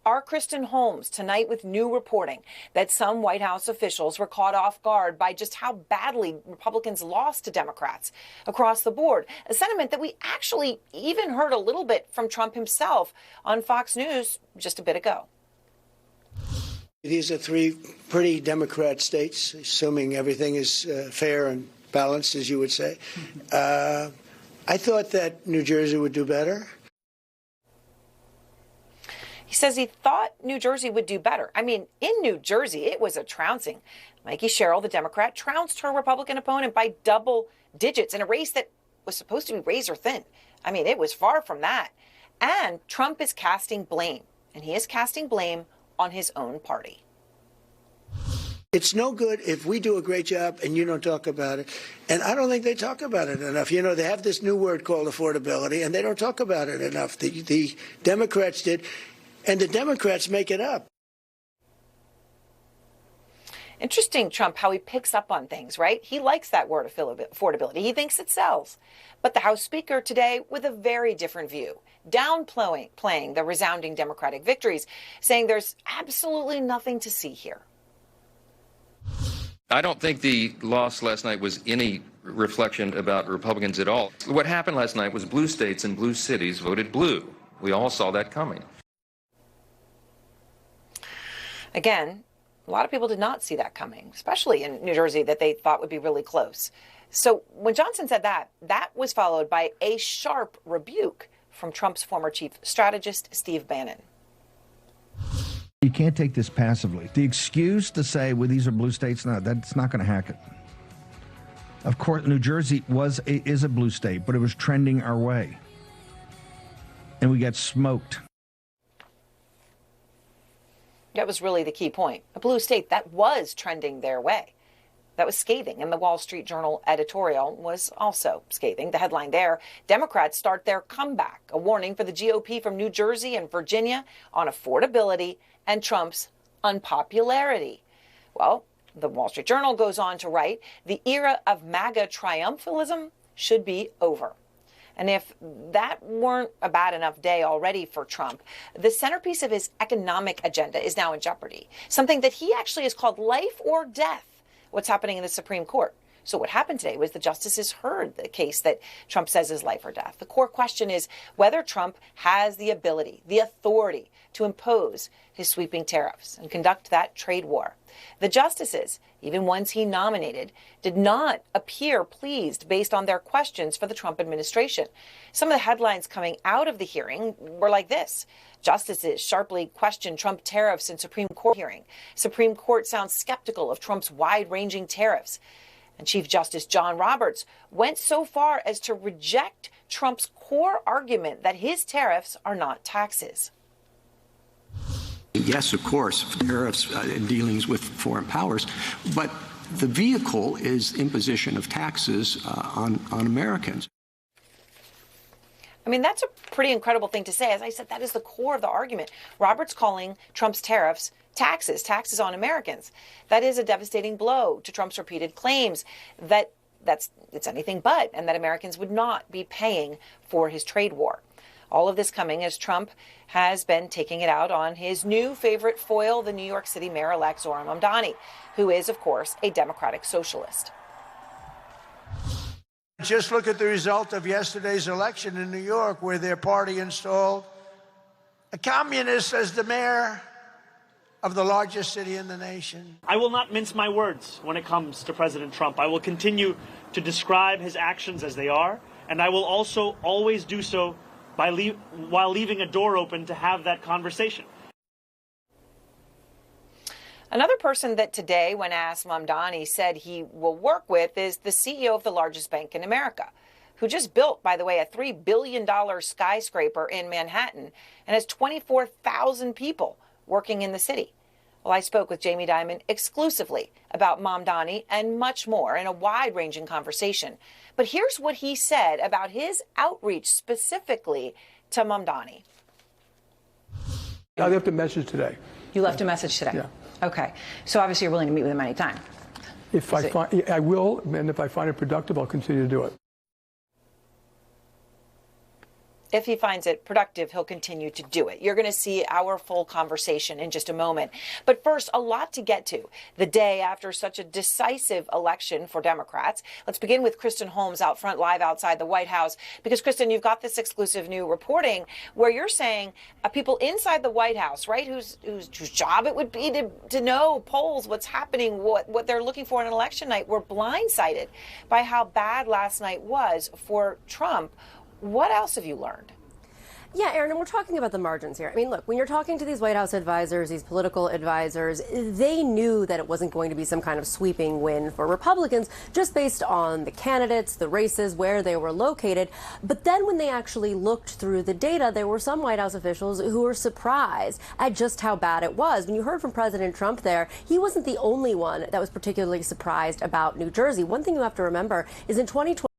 Our Kristen Holmes tonight with new reporting that some White House officials were caught off guard by just how badly Republicans lost to Democrats across the board. A sentiment that we actually even heard a little bit from Trump himself on Fox News just a bit ago. These are three pretty Democrat states, assuming everything is fair and balanced, as you would say. I thought that New Jersey would do better. He says he thought New Jersey would do better. I mean, in New Jersey, it was a trouncing. Mikey Sherrill, the Democrat, trounced her Republican opponent by double digits in a race that was supposed to be razor thin. I mean, it was far from that. And Trump is casting blame, and he is casting blame on his own party. It's no good if we do a great job and you don't talk about it. And I don't think they talk about it enough. You know, they have this new word called affordability, and they don't talk about it enough. The Democrats did. And the Democrats make it up. Interesting, Trump, how he picks up on things, right? He likes that word affordability. He thinks it sells. But the House Speaker today with a very different view, downplaying the resounding Democratic victories, saying there's absolutely nothing to see here. I don't think the loss last night was any reflection about Republicans at all. What happened last night was blue states and blue cities voted blue. We all saw that coming. Again, a lot of people did not see that coming, especially in New Jersey, that they thought would be really close. So when Johnson said that, that was followed by a sharp rebuke from Trump's former chief strategist, Steve Bannon. You can't take this passively. The excuse to say, well, these are blue states, no, that's not going to hack it. Of course, New Jersey is a blue state, but it was trending our way. And we got smoked. That was really the key point. A blue state that was trending their way. That was scathing. And the Wall Street Journal editorial was also scathing. The headline there, Democrats start their comeback, a warning for the GOP from New Jersey and Virginia on affordability and Trump's unpopularity. Well, the Wall Street Journal goes on to write, the era of MAGA triumphalism should be over. And if that weren't a bad enough day already for Trump, the centerpiece of his economic agenda is now in jeopardy. Something that he actually has called life or death, what's happening in the Supreme Court. So what happened today was the justices heard the case that Trump says is life or death. The core question is whether Trump has the ability, the authority to impose his sweeping tariffs and conduct that trade war. The justices, even ones he nominated, did not appear pleased based on their questions for the Trump administration. Some of the headlines coming out of the hearing were like this. Justices sharply questioned Trump tariffs in Supreme Court hearing. Supreme Court sounds skeptical of Trump's wide-ranging tariffs. And Chief Justice John Roberts went so far as to reject Trump's core argument that his tariffs are not taxes. Yes, of course, tariffs in dealings with foreign powers, but the vehicle is imposition of taxes on Americans. I mean, that's a pretty incredible thing to say. As I said, that is the core of the argument. Roberts calling Trump's tariffs taxes on Americans. That is a devastating blow to Trump's repeated claims that it's anything but, and that Americans would not be paying for his trade war. All of this coming as Trump has been taking it out on his new favorite foil, the New York City mayor-elect Zohran Mamdani, who is, of course, a Democratic socialist. Just look at the result of yesterday's election in New York, where their party installed a communist as the mayor of the largest city in the nation. I will not mince my words when it comes to President Trump. I will continue to describe his actions as they are, and I will also always do so while leaving a door open to have that conversation. Another person that today, when asked, Mamdani said he will work with is the CEO of the largest bank in America, who just built, by the way, a $3 billion skyscraper in Manhattan and has 24,000 people working in the city. Well, I spoke with Jamie Dimon exclusively about Mamdani and much more in a wide-ranging conversation. But here's what he said about his outreach specifically to Mamdani. I left a message today. You left a message today? Yeah. Okay. So obviously you're willing to meet with him anytime. If I find, I will, and if I find it productive, I'll continue to do it. If he finds it productive, he'll continue to do it. You're going to see our full conversation in just a moment. But first, a lot to get to the day after such a decisive election for Democrats. Let's begin with Kristen Holmes out front live outside the White House. Because, Kristen, you've got this exclusive new reporting where you're saying people inside the White House, right, whose job it would be to know polls, what's happening, what they're looking for on an election night, were blindsided by how bad last night was for Trump. What else have you learned? Yeah, Aaron, and we're talking about the margins here. I mean, look, when you're talking to these White House advisors, these political advisors, they knew that it wasn't going to be some kind of sweeping win for Republicans just based on the candidates, the races, where they were located. But then when they actually looked through the data, there were some White House officials who were surprised at just how bad it was. When you heard from President Trump there, he wasn't the only one that was particularly surprised about New Jersey. One thing you have to remember is in 2020,